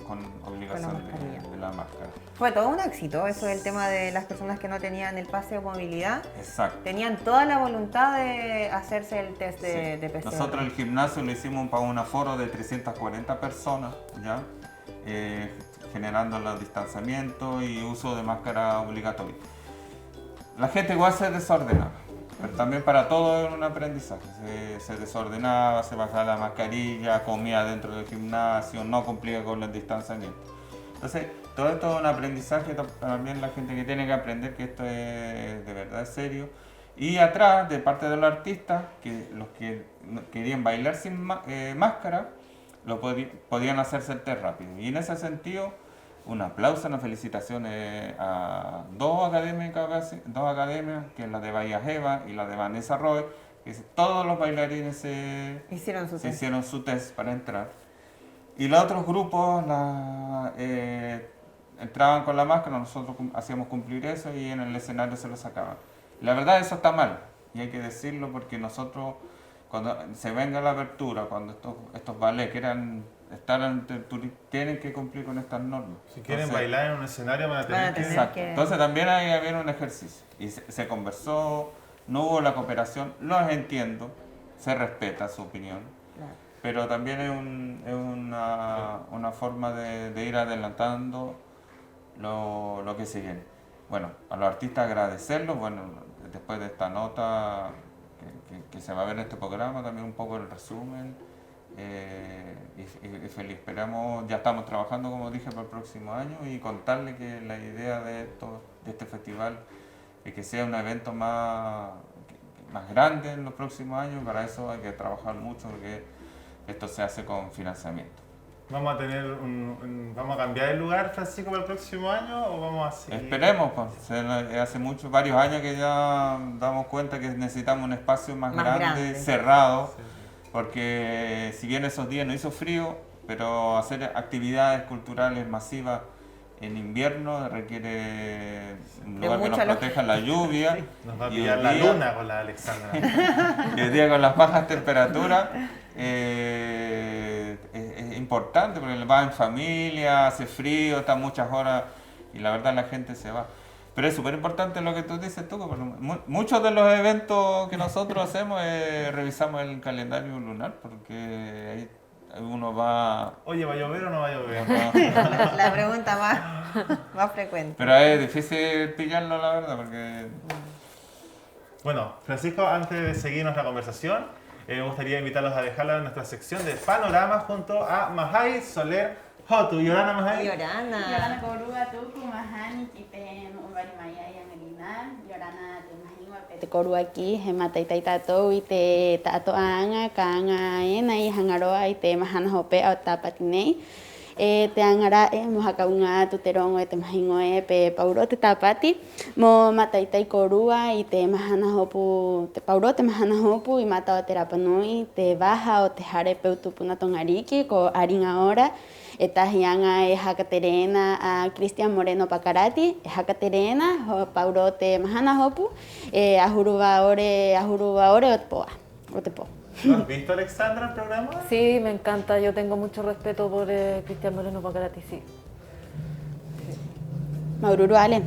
con obligación de la máscara. Fue todo un éxito, eso del tema de las personas que no tenían el pase de movilidad. Exacto. Tenían toda la voluntad de hacerse el test de PCR. Nosotros el gimnasio lo hicimos para un aforo de 340 personas, ¿ya? Generando el distanciamiento y uso de máscara obligatoria. La gente igual se desordenaba, pero también para todo era un aprendizaje. Se desordenaba, se bajaba la mascarilla, comía dentro del gimnasio, no cumplía con el distanciamiento. Entonces, todo esto es un aprendizaje, también la gente que tiene que aprender que esto es de verdad serio. Y atrás, de parte de los artistas, que los que querían bailar sin máscara, podían hacerse el test rápido. Y en ese sentido, un aplauso, una felicitación a dos academias, que es la de Bahía Jeva y la de Vanessa Roy, que todos los bailarines hicieron su test para entrar. Y los otros grupos entraban con la máscara, nosotros hacíamos cumplir eso y en el escenario se lo sacaban. La verdad eso está mal, y hay que decirlo, porque nosotros, cuando se venga la apertura, cuando estos ballets quieran estar ante el turismo, tienen que cumplir con estas normas. Si quieren bailar en un escenario van a tener que... Exacto. Entonces también ahí había un ejercicio, y se conversó, no hubo la cooperación, los entiendo, se respeta su opinión. pero también es una forma de ir adelantando lo que se viene. Bueno, a los artistas agradecerlos, bueno, después de esta nota que se va a ver en este programa, también un poco el resumen, y feliz. Esperamos, ya estamos trabajando, como dije, para el próximo año, y contarle que la idea de este festival es que sea un evento más grande en los próximos años. Para eso hay que trabajar mucho, porque esto se hace con financiamiento. ¿Vamos a tener vamos a cambiar el lugar, Francisco, para el próximo año o vamos a seguir? Esperemos, pues. Hace varios años que ya damos cuenta que necesitamos un espacio más grande, cerrado, sí. Porque si bien esos días no hizo frío, pero hacer actividades culturales masivas en invierno requiere un lugar que nos proteja la lluvia. Sí. Nos va a pillar la luna con la Alexandra. Y el día con las bajas temperaturas es importante, porque va en familia, hace frío, está muchas horas y la verdad la gente se va. Pero es súper importante lo que tú dices, tú, porque muchos de los eventos que nosotros hacemos revisamos el calendario lunar, porque ahí uno va... Oye, ¿va a llover o no va a llover? La pregunta más frecuente. Pero es difícil pillarlo, la verdad, porque... Bueno, Francisco, antes de seguir nuestra conversación, me gustaría invitarlos a dejarla en nuestra sección de Panorama junto a Mahai Soler Hotu. Yorana Mahai. Yorana Korua Tuku Mahani Kipen Umbari Maya Yangelina. Yorana Te Korua aquí, Hemata Taito y te Tato Anga, Kanga Ena y Hangaroa y te Mahana Hope Tapatinei. Te angara mohakaunga tuterong te mahingo pe pauro te tapati mo mataitai korua y te mahana hopu te pauro te mahana hopu y mata terapanui te baja o te jare peutupuna tongariki ko arin ahora etahianga Jakaterena a Cristian Moreno Pacarati Jakaterena pauro te mahana hopu ajuruba ore otpo. ¿Lo has visto, Alexandra, el programa? Sí, me encanta. Yo tengo mucho respeto por Cristian Moreno Pacarati, sí. Maururu ale,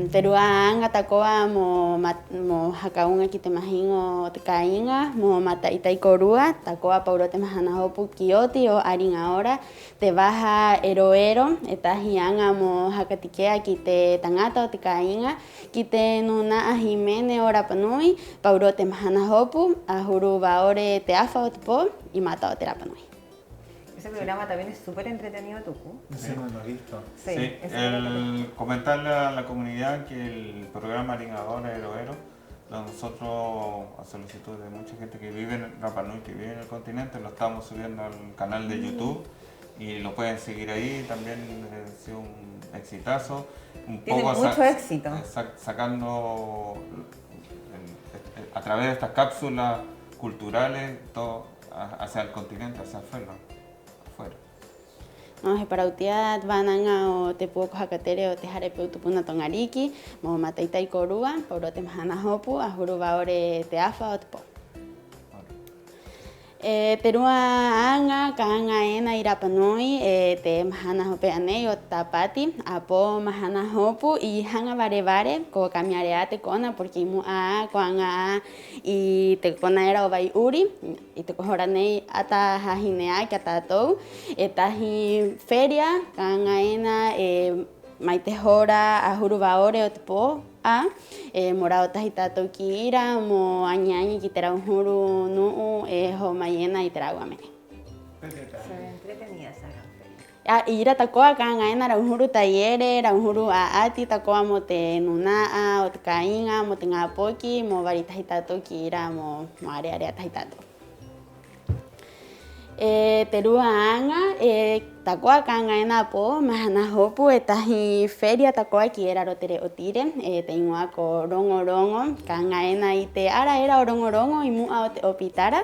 terua anga takoa mo hakaunga ki te mahingo te kainga mo mata itai korua takoa pauro te mahana hopu kioti o arin ahora te baja eroero etahi anga mo hakatikea ki te tangata o te kainga ki te nuna ahimene ora panui pauro te mahana hopu ahuru baore te afa o te po y mata o te rapanui. Ese programa también es súper entretenido, Tuku. Sí, no lo he visto. Sí, comentarle a la comunidad que el programa Aringadora Eroero, nosotros, a solicitud de mucha gente que vive en Rapa Nui, que vive en el continente, lo estamos subiendo al canal de YouTube y lo pueden seguir ahí. También ha sido un exitazo. Tiene mucho éxito. Sacando a través de estas cápsulas culturales todo hacia el continente, hacia afuera. No, parautia vananga o te puedo Jakatere o te jarepeu tupuna tongariki, mo mataitai korua, pauro te mahana hopu, ajuruba ore te afa o te po. Terua anga, kanga ena irapanoi, te mahana hope anei o tapati, apo mahana hopu y hanga bare ko kamiarea te kona porque imu a ko anga y te kona era o vai uri y te kohora nei ata hahinea que atatou etahi feria kanga ena maite hora ajuruba ore o te po a morao tahitatou ki ira mo añañi ki tera unhuru nuu ho mayena y tera aguamene. Se ve entretenida esa gran feria. Ira takoa kanga ena ra unhuru tayere ra unhuru aati takoa mo te nunaa o te kainga mo te ngapoki mo vari tahitatou ki ira mo are tahitatou. Terua anga takoa kanga ena po mahana hopu etahi feria takoa ki era rotere otire te ingoa ko rongo kanga ena ite ara era rongo imu a te opitara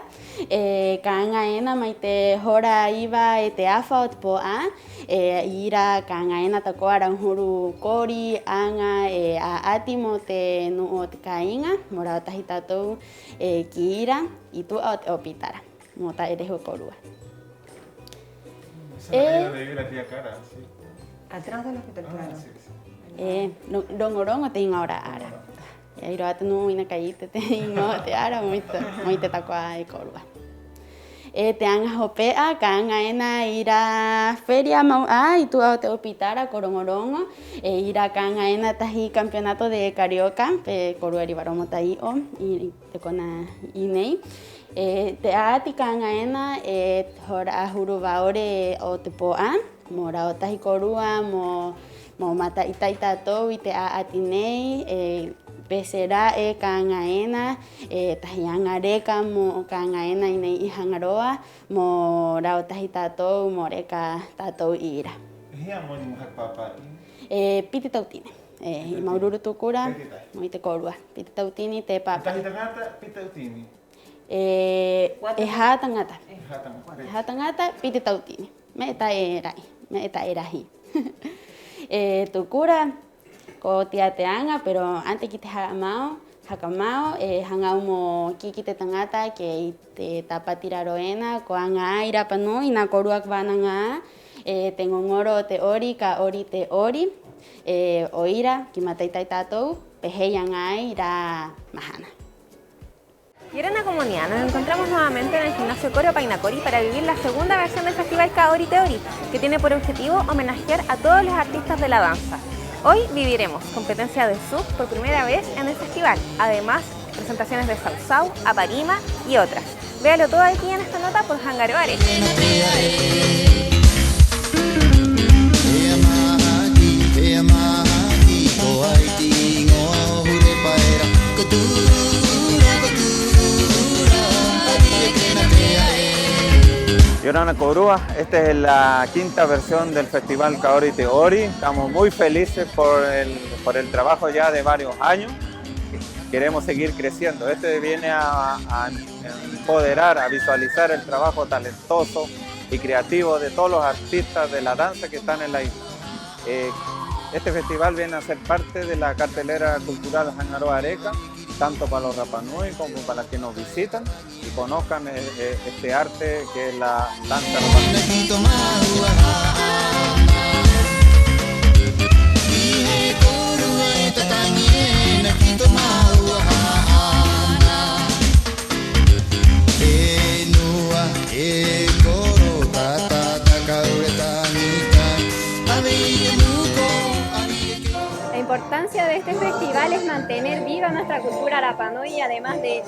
kanga ena maite hora iba te afa ot po a ira kanga ena takoa ra huru kori anga a atimo te no ot kainga mora tahitatou ki ira itu ot opitara mota eres korua. Donde vive la tía Cara, sí. Atrás del hospital, claro. Rongo te inga ora ara. E iro atu no ina kaite te inga te ara moita takoa e korua. te anga hopea, kanga ena ira feria mau y tu te opitara corongorongo, ira kanga ena tahi campeonato de carioca, corueri baromo tai o y te cona inei. Te ati kanga ena hora huruba ore o te poa, mora o tahi korua mo mata itaita to ite atinei pesera kangaena tahiangareka mo kangaena inei ihangaroa mo rao tahita to moreka tato ira. Hia mo ni papa. Piti tautine. Maururu tukura mo ite korua. Piti tautini te papa. Tahitangata piti tautini. Hatangata. Hatangata piti tautini. Me eta erahi. Tukura ko tiateanga pero antes que te hakamao hangau mo kiki te tangata que te tapa tiraroena ko anga ira panu ina koruak bananga tengo ngoro te ori ka ori te ori oira ki matai tai tatou peheyanga ira mahana. Y ahora en la comunidad nos encontramos nuevamente en el gimnasio Coro Painacori para vivir la segunda versión del festival Kaori Teori, que tiene por objetivo homenajear a todos los artistas de la danza. Hoy viviremos competencia de SUB por primera vez en el festival, además presentaciones de Sausau, Aparima y otras. Véalo todo aquí en esta nota por Hangaro Areca. Yorana Korua, esta es la quinta versión del Festival Kaori Teori. Estamos muy felices por el trabajo ya de varios años. Queremos seguir creciendo. Este viene a empoderar, a visualizar el trabajo talentoso y creativo de todos los artistas de la danza que están en la isla. Este festival viene a ser parte de la cartelera cultural Hangaro Areca, tanto para los Rapanui como para los que nos visitan y conozcan este arte que es la danza La importancia de este festival es mantener viva nuestra cultura Rapanui, además de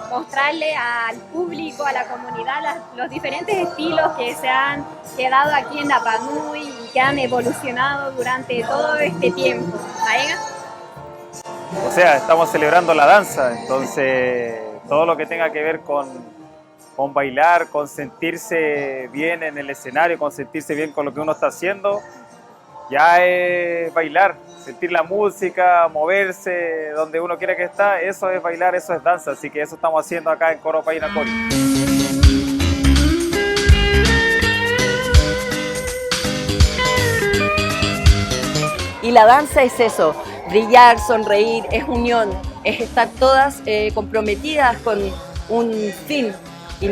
mostrarle al público, a la comunidad, los diferentes estilos que se han quedado aquí en Rapanui y que han evolucionado durante todo este tiempo. ¿Maega? O sea, estamos celebrando la danza, entonces todo lo que tenga que ver con bailar, con sentirse bien en el escenario, con sentirse bien con lo que uno está haciendo, ya es bailar, sentir la música, moverse donde uno quiera que está, eso es bailar, eso es danza, así que eso estamos haciendo acá en Coro Painacori. Y la danza es eso, brillar, sonreír, es unión, es estar todas comprometidas con un fin y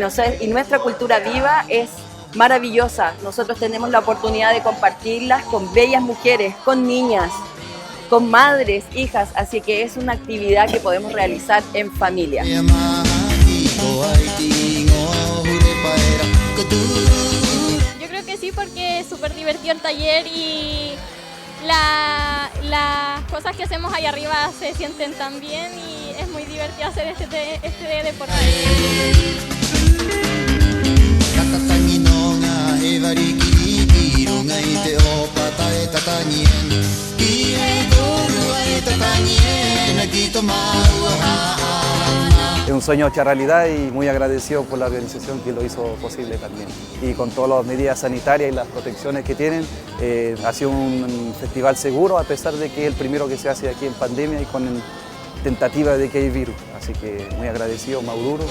nuestra cultura viva es maravillosa. Nosotros tenemos la oportunidad de compartirlas con bellas mujeres, con niñas, con madres, hijas, así que es una actividad que podemos realizar en familia. Yo creo que sí, porque es súper divertido el taller y las cosas que hacemos ahí arriba se sienten tan bien y es muy divertido hacer este deporte. Es un sueño hecho realidad y muy agradecido por la organización que lo hizo posible también. Y con todas las medidas sanitarias y las protecciones que tienen, ha sido un festival seguro a pesar de que es el primero que se hace aquí en pandemia y con tentativa de que hay virus. Así que muy agradecido, Maururo.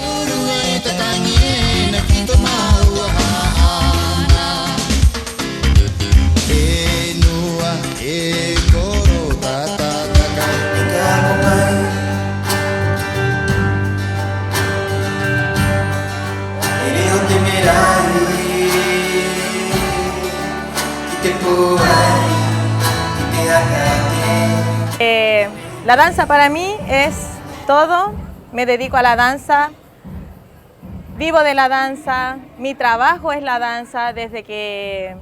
La danza para mí es todo, me dedico a la danza vivo de la danza, mi trabajo es la danza, desde que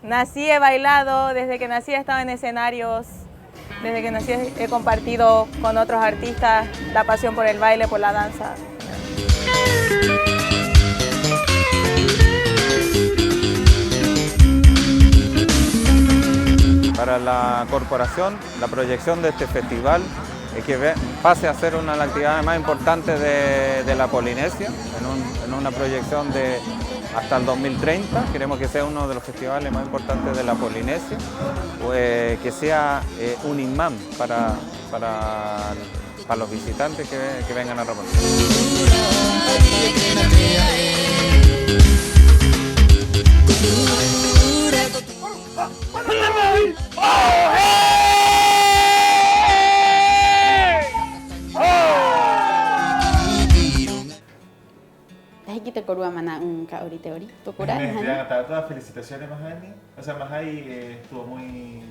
nací he bailado, desde que nací he estado en escenarios, desde que nací he compartido con otros artistas la pasión por el baile, por la danza. Para la corporación, la proyección de este festival es que pase a ser una de las actividades más importantes de la Polinesia, en una proyección de hasta el 2030. Queremos que sea uno de los festivales más importantes de la Polinesia, pues, que sea un imán para los visitantes que vengan a Rapón. Te corua mana un kaori teori. Tokura. Todas felicitaciones, Mahani. O sea, Mahai estuvo muy...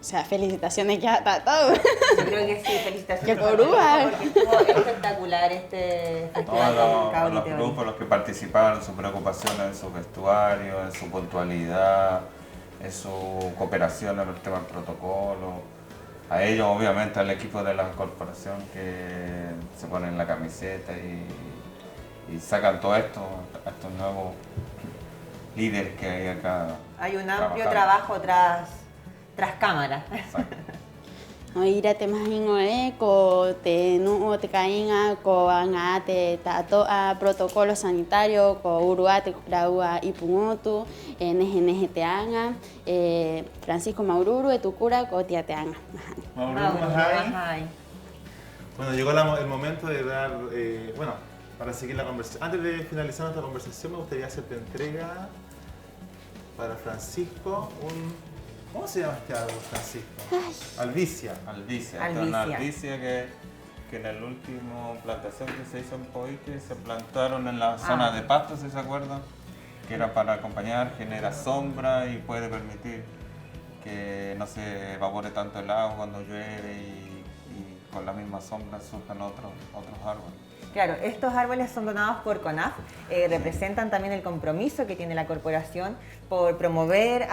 O sea, felicitaciones ya está todo. Yo creo que sí, felicitaciones. ¡Qué corua! Porque estuvo espectacular este festival con Kaori los Teori. grupos, los que participaron, su preocupación en su vestuario, en su puntualidad, en su cooperación en el tema del protocolo. A ellos, obviamente, al equipo de la corporación que se ponen la camiseta y sacan todo esto, estos nuevos líderes que hay acá. Hay un amplio trabajo tras cámara. Oira te mahingo ko te no te cainga ko anga te tato a protocolo sanitario ko uruate kraua ipungotu nehe te anga Francisco Maururu etukura ko tia te anga. Maururu Mahai. Bueno, llegó el momento de dar para seguir la conversación. Antes de finalizar nuestra conversación, me gustaría hacerte entrega para Francisco ¿cómo se llama este árbol, Francisco? Albicia. Albicia. Esta es una albicia que en la última plantación que se hizo en Poique se plantaron en la zona de pasto, si se acuerdan, que era para acompañar, genera sombra y puede permitir que no se evapore tanto el agua cuando llueve y con la misma sombra surjan otros árboles. Claro, estos árboles son donados por CONAF, representan también el compromiso que tiene la corporación por promover,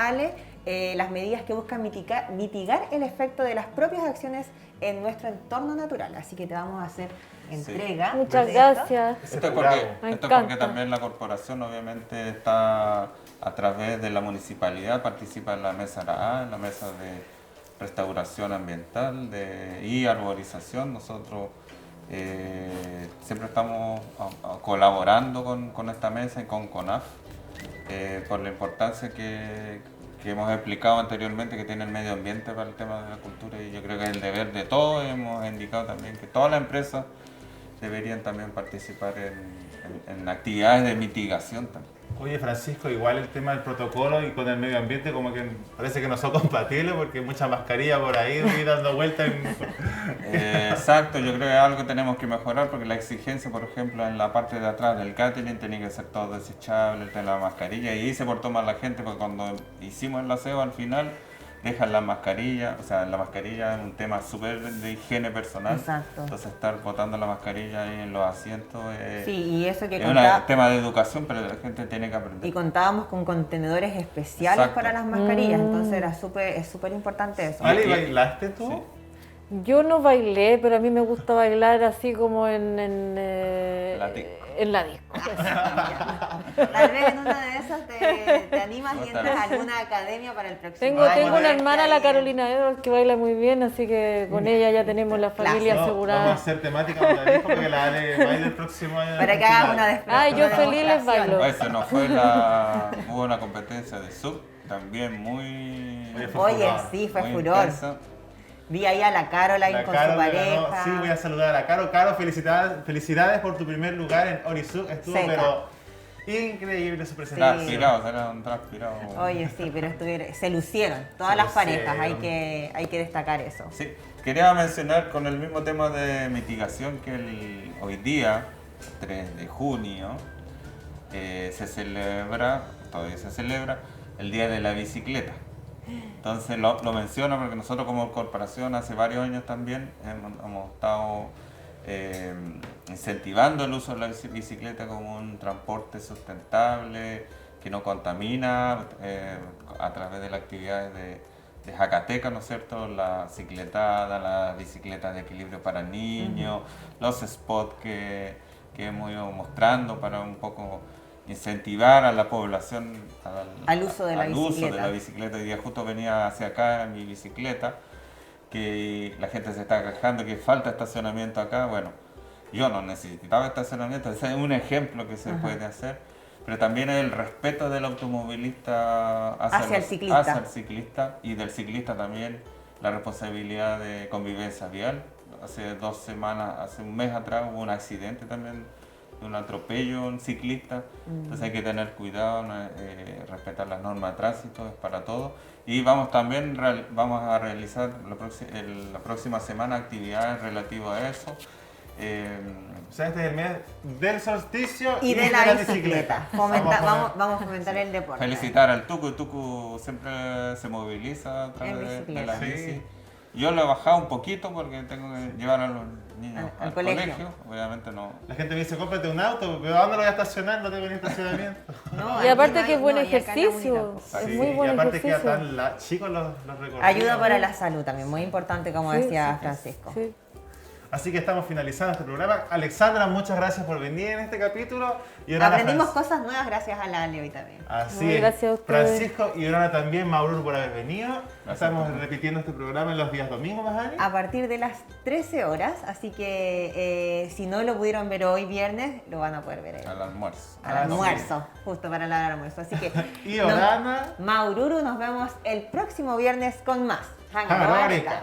las medidas que buscan mitigar el efecto de las propias acciones en nuestro entorno natural. Así que te vamos a hacer entrega. Sí. Muchas gracias. Esto es porque también la corporación obviamente está a través de la municipalidad, participa en la mesa ARAA, en la mesa de restauración ambiental y arborización. Nosotros siempre estamos colaborando con esta mesa y con CONAF por la importancia que hemos explicado anteriormente que tiene el medio ambiente para el tema de la cultura, y yo creo que es el deber de todos. Hemos indicado también que todas las empresas deberían también participar en actividades de mitigación también. Oye, Francisco, igual el tema del protocolo y con el medio ambiente como que parece que no son compatibles, porque hay mucha mascarilla por ahí dando vueltas. Exacto, yo creo que es algo que tenemos que mejorar, porque la exigencia, por ejemplo, en la parte de atrás del catering tenía que ser todo desechable, el tema de la mascarilla, y ahí se portó mal la gente, porque cuando hicimos el aseo al final dejan la mascarilla, o sea, la mascarilla es un tema súper de higiene personal. Exacto. Entonces estar botando la mascarilla ahí en los asientos sí, y eso que es un tema de educación, pero la gente tiene que aprender. Y contábamos con contenedores especiales para las mascarillas, entonces es súper importante eso. ¿Ale, bailaste tú? Sí. Yo no bailé, pero a mí me gusta bailar así como en la disco. Tal vez en una de esas te animas y entras a alguna academia para el próximo año. Tengo una hermana, la Carolina Edwards, que baila muy bien, así que con ella ya tenemos la familia asegurada. Vamos a hacer temática con la disco porque la Ale baile el próximo año. Para que hagas una demostración. Yo feliz les bailo. Eso no fue hubo una competencia de sub, también muy... Oye, sí, fue furor. Intensa. Vi ahí a la Caroline con su pareja. Sí, voy a saludar a la Caro. Caro, felicidades por tu primer lugar en Orisuk. Estuvo pero increíble su presentación. Era un transpirado. Oye, sí, pero se lucieron todas las parejas, hay que destacar eso. Sí, quería mencionar con el mismo tema de mitigación que hoy día, 3 de junio, todavía se celebra el Día de la Bicicleta. Entonces lo menciono porque nosotros como corporación hace varios años también hemos estado incentivando el uso de la bicicleta como un transporte sustentable, que no contamina, a través de las actividades de Jacateca, ¿no es cierto? La cicletada, las bicicletas de equilibrio para niños, los spots que hemos ido mostrando para un poco incentivar a la población al uso de la bicicleta. Hoy día justo venía hacia acá en mi bicicleta, que la gente se está quejando que falta estacionamiento acá. Bueno, yo no necesitaba estacionamiento, ese es un ejemplo que se puede hacer, pero también el respeto del automovilista hacia el ciclista y del ciclista también la responsabilidad de convivencia vial. Hace 2 semanas, hace un mes atrás hubo un accidente también, de un atropello a un ciclista, entonces hay que tener cuidado, respetar las normas de tránsito, es para todos. Y vamos a realizar la próxima semana actividades relativas a eso. O sea, este es el mes del solsticio y de la bicicleta. Vamos a fomentar el deporte. Felicitar al Tucu. El Tucu siempre se moviliza a través de la bici. Yo lo he bajado un poquito porque tengo que llevar a los niños al colegio. Obviamente no. La gente me dice, cómprate un auto, pero ¿a dónde lo voy a estacionar? No tengo ni estacionamiento. Y aparte que es buen ejercicio. Es muy buen ejercicio. Y aparte queda tan chicos los recorridos. Ayuda para la salud también, muy importante, como decía Francisco. Sí. Así que estamos finalizando este programa. Alexandra, muchas gracias por venir en este capítulo. Y aprendimos cosas nuevas gracias a la Ale hoy también. Así es. Gracias a ustedes. Francisco y Orana también, Maurur por haber venido. Estamos repitiendo este programa en los días domingos, ¿Majani? A partir de las 13 horas, así que si no lo pudieron ver hoy viernes, lo van a poder ver al almuerzo. Al almuerzo, justo para la hora del almuerzo. Así que y Orana, Maururu, nos vemos el próximo viernes con más Hangaro Areca.